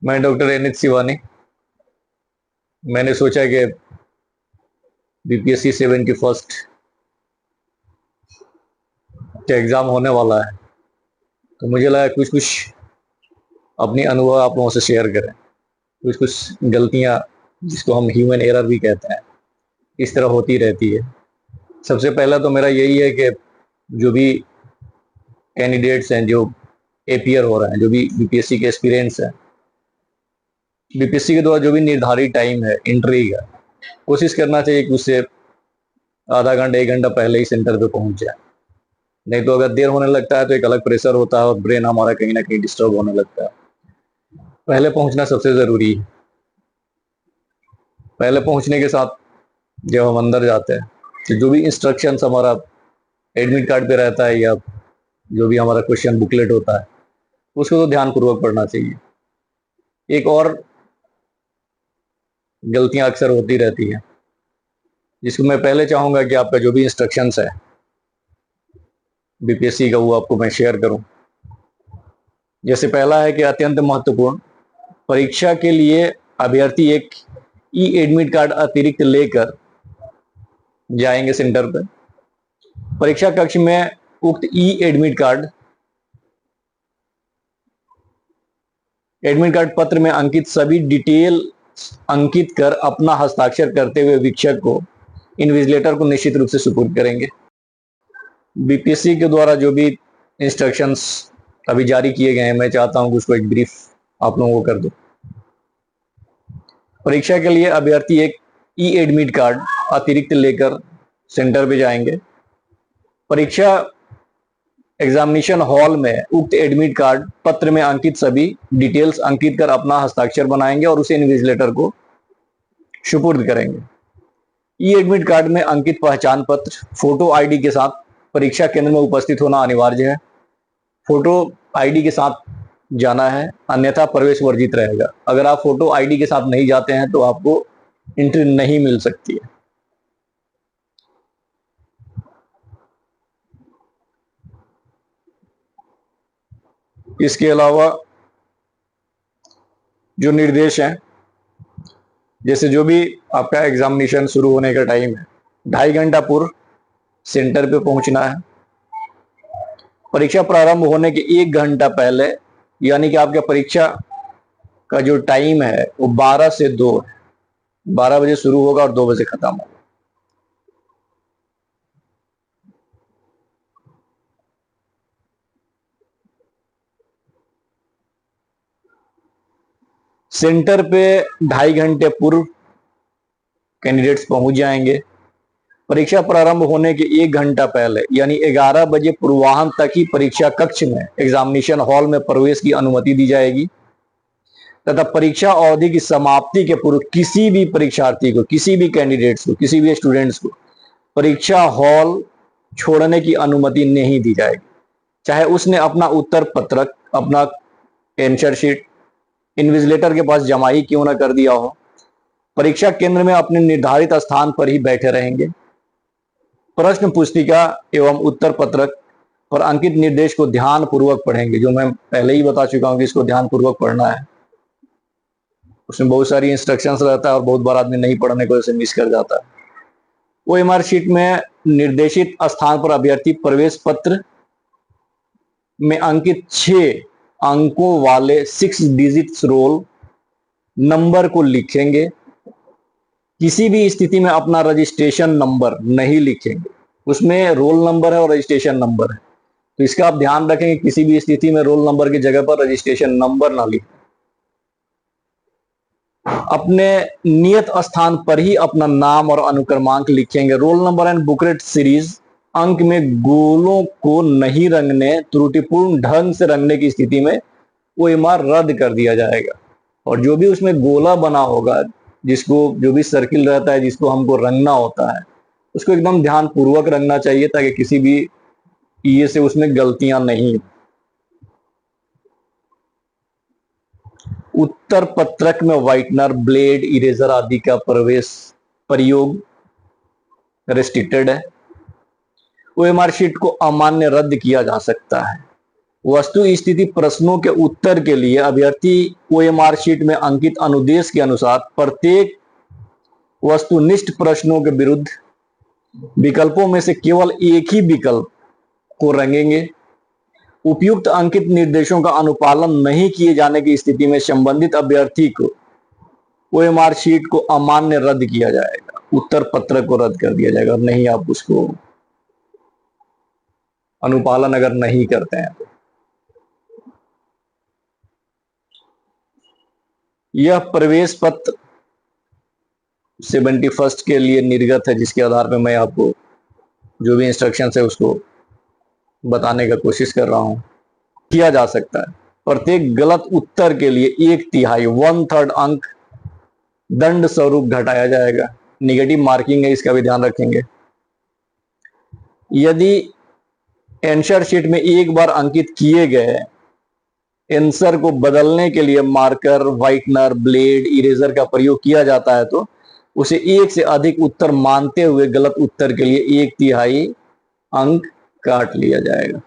मैं डॉक्टर एनित शिवानी। मैंने सोचा कि बीपीएससी 71st का एग्जाम होने वाला है, तो मुझे लगा कुछ कुछ अपनी अनुभव आप लोगों से शेयर करें। कुछ कुछ गलतियां, जिसको हम ह्यूमन एरर भी कहते हैं, इस तरह होती रहती है। सबसे पहला तो मेरा यही है कि जो भी कैंडिडेट्स हैं, जो एपीआर हो रहे हैं, जो भी बीपीएससी के एक्सपीरियंस है, बीपीएससी के द्वारा जो भी निर्धारित टाइम है एंट्री का, कोशिश करना चाहिए कि उससे आधा घंटा 1 घंटा पहले ही सेंटर पे पहुंच जाए। नहीं तो अगर देर होने लगता है तो एक अलग प्रेशर होता है और ब्रेन हमारा कहीं ना कहीं डिस्टर्ब होने लगता है। पहले पहुंचना सबसे जरूरी है। पहले पहुंचने के साथ जब हम अंदर जाते हैं तो जो भी इंस्ट्रक्शंस हमारा एडमिट कार्ड पे रहता है, या जो भी हमारा क्वेश्चन बुकलेट होता है, उसको तो ध्यानपूर्वक पढ़ना चाहिए। एक और गलतियां अक्सर होती रहती हैं, जिसको मैं पहले चाहूंगा कि आपका जो भी इंस्ट्रक्शंस है बीपीएससी का, वो आपको मैं शेयर करूं। जैसे पहला है कि अत्यंत महत्वपूर्ण, परीक्षा के लिए अभ्यर्थी एक ई एडमिट कार्ड अतिरिक्त लेकर जाएंगे सेंटर पर। परीक्षा कक्ष में उक्त ई एडमिट कार्ड पत्र में अंकित सभी डिटेल अंकित कर अपना हस्ताक्षर करते हुए शिक्षक को इन्विजिलेटर को निश्चित रूप से सुपुर्द करेंगे। बीपीएससी के द्वारा जो भी इंस्ट्रक्शंस अभी जारी किए गए हैं, मैं चाहता हूं कि उसको एक ब्रीफ आप लोगों को कर दूं। परीक्षा के लिए अभ्यर्थी एक ई एडमिट कार्ड अतिरिक्त लेकर सेंटर पे जाएंगे। परीक्षा एग्जामिनेशन हॉल में उक्त एडमिट कार्ड पत्र में अंकित सभी डिटेल्स अंकित कर अपना हस्ताक्षर बनाएंगे और उसे इन्विजिलेटर को सुपुर्द करेंगे। ई एडमिट कार्ड में अंकित पहचान पत्र, फोटो आईडी के साथ परीक्षा केंद्र में उपस्थित होना अनिवार्य है। फोटो आईडी के साथ जाना है, अन्यथा प्रवेश वर्जित रहेगा। अगर आप फोटो आईडी के साथ नहीं जाते हैं तो आपको एंट्री नहीं मिल सकती है। इसके अलावा जो निर्देश हैं, जैसे जो भी आपका एग्जामिनेशन शुरू होने का टाइम है, 2.5 घंटा पूर्व सेंटर पे पहुंचना है। परीक्षा प्रारंभ होने के 1 घंटा पहले, यानी कि आपका परीक्षा का जो टाइम है वो 12 से 2 है। 12 बजे शुरू होगा और 2 बजे खत्म होगा। सेंटर पे 2.5 घंटे पूर्व कैंडिडेट्स पहुंच जाएंगे। परीक्षा प्रारंभ होने के 1 घंटा पहले, यानी 11 बजे पूर्वाह्न तक ही परीक्षा कक्ष में एग्जामिनेशन हॉल में प्रवेश की अनुमति दी जाएगी तथा परीक्षा अवधि की समाप्ति के पूर्व किसी भी परीक्षार्थी को, किसी भी कैंडिडेट्स को, किसी भी स्टूडेंट्स को परीक्षा हॉल छोड़ने की अनुमति नहीं दी जाएगी, चाहे उसने अपना उत्तर पत्रक, अपना आंसर शीट इन्विजिलेटर के पास जमा ही क्यों ना कर दिया हो। परीक्षा केंद्र में अपने निर्धारित स्थान पर ही बैठे रहेंगे। प्रश्न पुस्तिका एवं उत्तर पत्रक पर अंकित निर्देश को ध्यान पूर्वक पढ़ेंगे, जो मैं पहले ही बता चुका हूं कि इसको ध्यान पूर्वक पढ़ना है। उसमें बहुत सारी इंस्ट्रक्शंस रहता है और बहुत बार आदमी नहीं पढ़ने को ऐसे मिस कर जाता है। ओएमआर शीट में निर्देशित स्थान पर अभ्यर्थी प्रवेश पत्र में अंकित 6 अंकों वाले 6 डिजिट्स रोल नंबर को लिखेंगे। किसी भी स्थिति में अपना रजिस्ट्रेशन नंबर नहीं लिखेंगे। उसमें रोल नंबर है और रजिस्ट्रेशन नंबर है, तो इसका आप ध्यान रखेंगे, किसी भी स्थिति में रोल नंबर की जगह पर रजिस्ट्रेशन नंबर ना लिखें। अपने नियत स्थान पर ही अपना नाम और अनुक्रमांक लिखेंगे। Roll number and booklet series अंक में गोलों को नहीं रंगने, त्रुटिपूर्ण ढंग से रंगने की स्थिति में ओएमआर रद्द कर दिया जाएगा। और जो भी उसमें गोला बना होगा, जिसको जो भी सर्किल रहता है जिसको हमको रंगना होता है, उसको एकदम ध्यान पूर्वक रंगना चाहिए ताकि किसी भी ये से उसमें गलतियां नहीं। उत्तर पत्रक में व्हाइटनर, ब्लेड, इरेजर आदि का प्रयोग रेस्ट्रिक्टेड है। ओएमआर शीट को अमान्य रद्द किया जा सकता है। वस्तु स्थिति प्रश्नों के उत्तर के लिए अभ्यर्थी ओएमआर शीट में अंकित अनुदेश के अनुसार प्रत्येक वस्तुनिष्ठ प्रश्नों के विरुद्ध विकल्पों में से केवल एक ही विकल्प को रंगेंगे। उपयुक्त अंकित निर्देशों का अनुपालन नहीं किए जाने की स्थिति में संबंधित अभ्यर्थी को ओएमआर शीट को अमान्य रद्द किया जाएगा, उत्तर पत्रक को रद्द कर दिया जाएगा। नहीं आप उसको अनुपालन अगर नहीं करते हैं तो। यह प्रवेश पत्र 71 के लिए निर्गत है, जिसके आधार पर मैं आपको जो भी इंस्ट्रक्शन है उसको बताने का कोशिश कर रहा हूं। किया जा सकता है प्रत्येक गलत उत्तर के लिए 1/3 1/3 अंक दंड स्वरूप घटाया जाएगा। निगेटिव मार्किंग है, इसका भी ध्यान रखेंगे। यदि आंसर शीट में एक बार अंकित किए गए आंसर को बदलने के लिए मार्कर, व्हाइटनर, ब्लेड, इरेजर का प्रयोग किया जाता है तो उसे एक से अधिक उत्तर मानते हुए गलत उत्तर के लिए 1/3 अंक काट लिया जाएगा।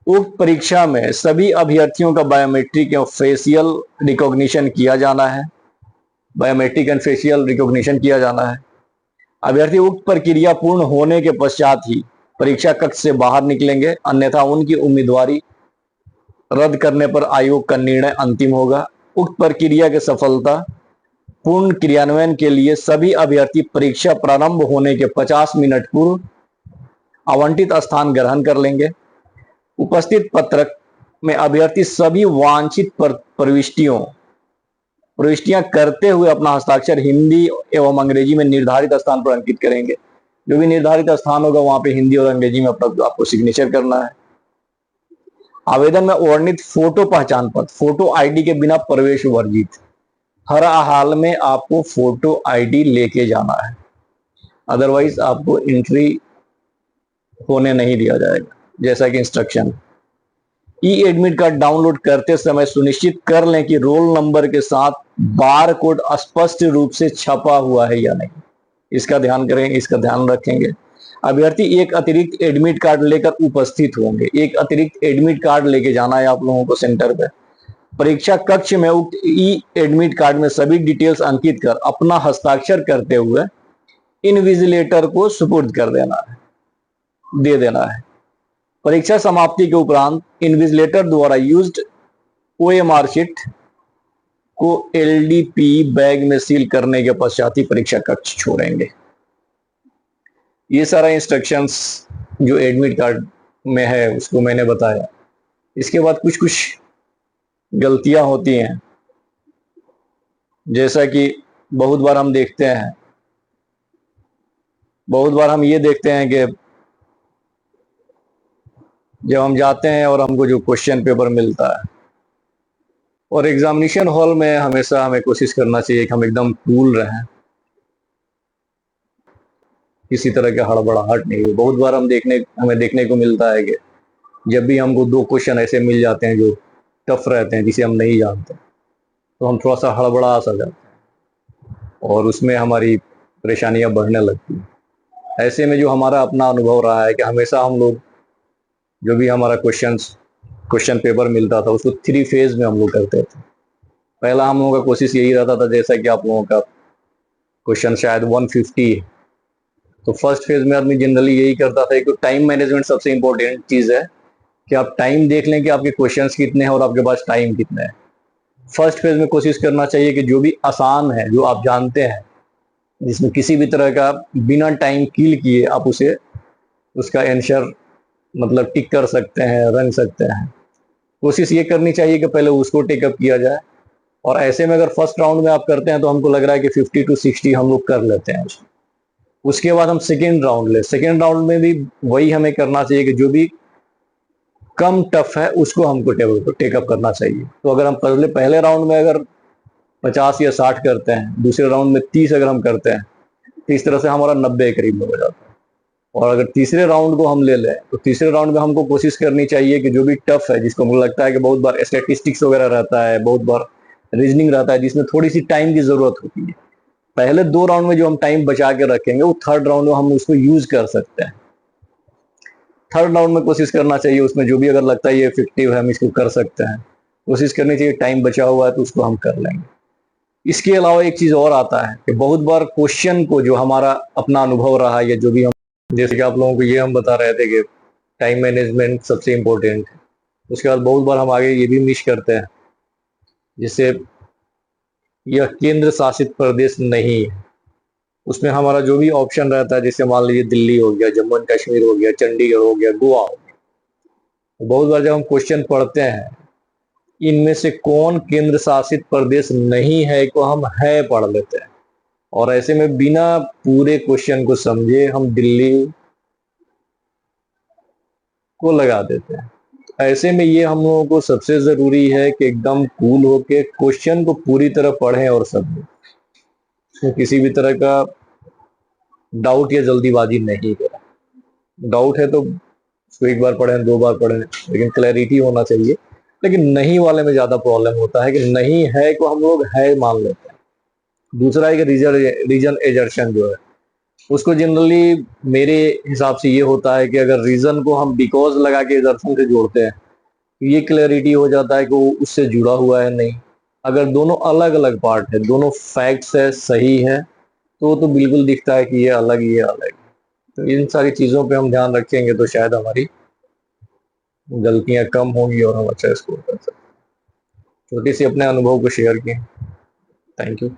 उक्त परीक्षा में सभी अभ्यर्थियों का बायोमेट्रिक या फेशियल रिकॉग्निशन किया जाना है। बायोमेट्रिक एंड फेशियल रिकॉग्निशन किया जाना है। अभ्यर्थी उक्त प्रक्रिया पूर्ण होने के पश्चात ही परीक्षा कक्ष से बाहर निकलेंगे, अन्यथा उनकी उम्मीदवारी रद्द करने पर आयोग का निर्णय अंतिम होगा। उक्त प्रक्रिया के सफलता पूर्ण क्रियान्वयन के लिए सभी अभ्यर्थी परीक्षा प्रारंभ होने के 50 मिनट पूर्व आवंटित स्थान ग्रहण कर लेंगे। उपस्थित पत्रक में अभ्यर्थी सभी वांछित प्रविष्टियां करते हुए अपना हस्ताक्षर हिंदी एवं अंग्रेजी में निर्धारित स्थान पर अंकित करेंगे। जो भी निर्धारित स्थान होगा वहां पे हिंदी और अंग्रेजी में अपना आपको सिग्नेचर करना है। आवेदन में वर्णित फोटो पहचान पत्र, फोटो आईडी के बिना प्रवेश वर्जित। हर हाल में आपको फोटो आईडी लेके जाना है, अदरवाइज आपको एंट्री होने नहीं दिया जाएगा। जैसा कि इंस्ट्रक्शन, ई एडमिट कार्ड डाउनलोड करते समय सुनिश्चित कर लें कि रोल नंबर के साथ बार कोड स्पष्ट रूप से छपा हुआ है या नहीं, इसका ध्यान करें, इसका ध्यान रखेंगे। अभ्यर्थी एक अतिरिक्त एडमिट कार्ड लेकर उपस्थित होंगे। एक अतिरिक्त एडमिट कार्ड लेके जाना है आप लोगों को सेंटर पे। परीक्षा कक्ष में उक्त ई एडमिट कार्ड में सभी डिटेल्स अंकित कर अपना हस्ताक्षर करते हुए इनविजिलेटर को सुपुर्द कर दे देना है। परीक्षा समाप्ति के उपरांत इनविजिलेटर द्वारा यूज्ड ओएमआर शीट को एलडीपी बैग में सील करने के पश्चात ही परीक्षा कक्ष छोड़ेंगे। ये सारा इंस्ट्रक्शंस जो एडमिट कार्ड में है उसको मैंने बताया। इसके बाद कुछ कुछ गलतियां होती हैं, जैसा कि बहुत बार हम ये देखते हैं कि जब हम जाते हैं और हमको जो क्वेश्चन पेपर मिलता है, और एग्जामिनेशन हॉल में हमेशा हमें कोशिश करना चाहिए कि हम एकदम कूल रहें, किसी तरह के हड़बड़ाहट नहीं हो। बहुत बार हमें देखने को मिलता है कि जब भी हमको 2 क्वेश्चन ऐसे मिल जाते हैं जो टफ रहते हैं, जिसे हम नहीं जानते, तो हम थोड़ा सा हड़बड़ा सा जाते हैं और उसमें हमारी परेशानियां बढ़ने लगती हैं। ऐसे में जो हमारा अपना अनुभव रहा है कि हमेशा हम लोग जो भी हमारा क्वेश्चन पेपर मिलता था उसको 3 फेज में हम लोग करते थे। पहला हम लोगों का कोशिश यही रहता था, जैसा कि आप लोगों का क्वेश्चन शायद 150 है, तो फर्स्ट फेज में आदमी जनरली यही करता था। एक तो टाइम मैनेजमेंट सबसे इंपॉर्टेंट चीज है कि आप टाइम देख लें कि आपके क्वेश्चंस कितने हैं और आपके पास टाइम कितना है। फर्स्ट फेज में कोशिश करना चाहिए कि जो भी आसान है, जो आप जानते हैं, जिसमें किसी भी तरह का बिना टाइम किल किए आप उसका आंसर मतलब टिक कर सकते हैं, रन सकते हैं, कोशिश ये करनी चाहिए कि पहले उसको टेकअप किया जाए। और ऐसे में अगर फर्स्ट राउंड में आप करते हैं तो हमको लग रहा है कि 50 to 60 हम लोग कर लेते हैं। उसके बाद हम सेकेंड राउंड में भी वही हमें करना चाहिए कि जो भी कम टफ है उसको हमको टेकअप करना चाहिए। तो अगर हम पहले राउंड में अगर 50 या 60 करते हैं, दूसरे राउंड में 30 अगर हम करते हैं, तो इस तरह से हमारा 90 के करीब हो जाता है। और अगर तीसरे राउंड को हम ले लें तो तीसरे राउंड में हमको कोशिश करनी चाहिए कि जो भी टफ है, जिसको मुझे लगता है कि बहुत बार स्टैटिस्टिक्स वगैरह रहता है, बहुत बार रीजनिंग रहता है, जिसमें थोड़ी सी टाइम की जरूरत होती है, पहले 2 राउंड में जो हम टाइम बचा के रखेंगे वो थर्ड राउंड में हम उसको यूज कर सकते हैं। थर्ड राउंड में कोशिश करना चाहिए, उसमें जो भी अगर लगता है ये इफेक्टिव है हम इसको कर सकते हैं, कोशिश करनी चाहिए, टाइम बचा हुआ है तो उसको हम कर लेंगे। इसके अलावा एक चीज और आता है कि बहुत बार क्वेश्चन को, जो हमारा अपना अनुभव रहा है या जो भी हम, जैसे कि आप लोगों को ये हम बता रहे थे कि टाइम मैनेजमेंट सबसे इम्पोर्टेंट है, उसके बाद बहुत बार हम आगे ये भी मिस करते हैं, जिससे यह केंद्र शासित प्रदेश नहीं है। उसमें हमारा जो भी ऑप्शन रहता है, जैसे मान लीजिए दिल्ली हो गया, जम्मू एंड कश्मीर हो गया, चंडीगढ़ हो गया, गोवा हो गया, तो बहुत बार जब हम क्वेश्चन पढ़ते हैं, इनमें से कौन केंद्र शासित प्रदेश नहीं है को हम है पढ़ लेते हैं, और ऐसे में बिना पूरे क्वेश्चन को समझे हम दिल्ली को लगा देते हैं। ऐसे में ये हम लोगों को सबसे जरूरी है कि एकदम कूल होके क्वेश्चन को पूरी तरह पढ़ें और समझें, तो किसी भी तरह का डाउट या जल्दीबाजी नहीं करें। डाउट है तो उसको एक बार पढ़ें, दो बार पढ़ें, लेकिन क्लैरिटी होना चाहिए। लेकिन नहीं वाले में ज्यादा प्रॉब्लम होता है कि नहीं है को हम लोग है मान लेते हैं। दूसरा एक रीजन एजर्शन जो है, उसको जनरली मेरे हिसाब से ये होता है कि अगर रीजन को हम बिकॉज लगा के एजर्शन से जोड़ते हैं, तो ये क्लैरिटी हो जाता है कि वो उससे जुड़ा हुआ है नहीं। अगर दोनों अलग अलग पार्ट है, दोनों फैक्ट्स है, सही है, तो बिल्कुल दिखता है कि ये अलग, ये अलग। तो इन सारी चीजों पे हम ध्यान रखेंगे तो शायद हमारी गलतियां कम होंगी और हम अच्छा स्कोर कर सकते हैं। छोटी सी अपने अनुभव को शेयर किए। Thank you.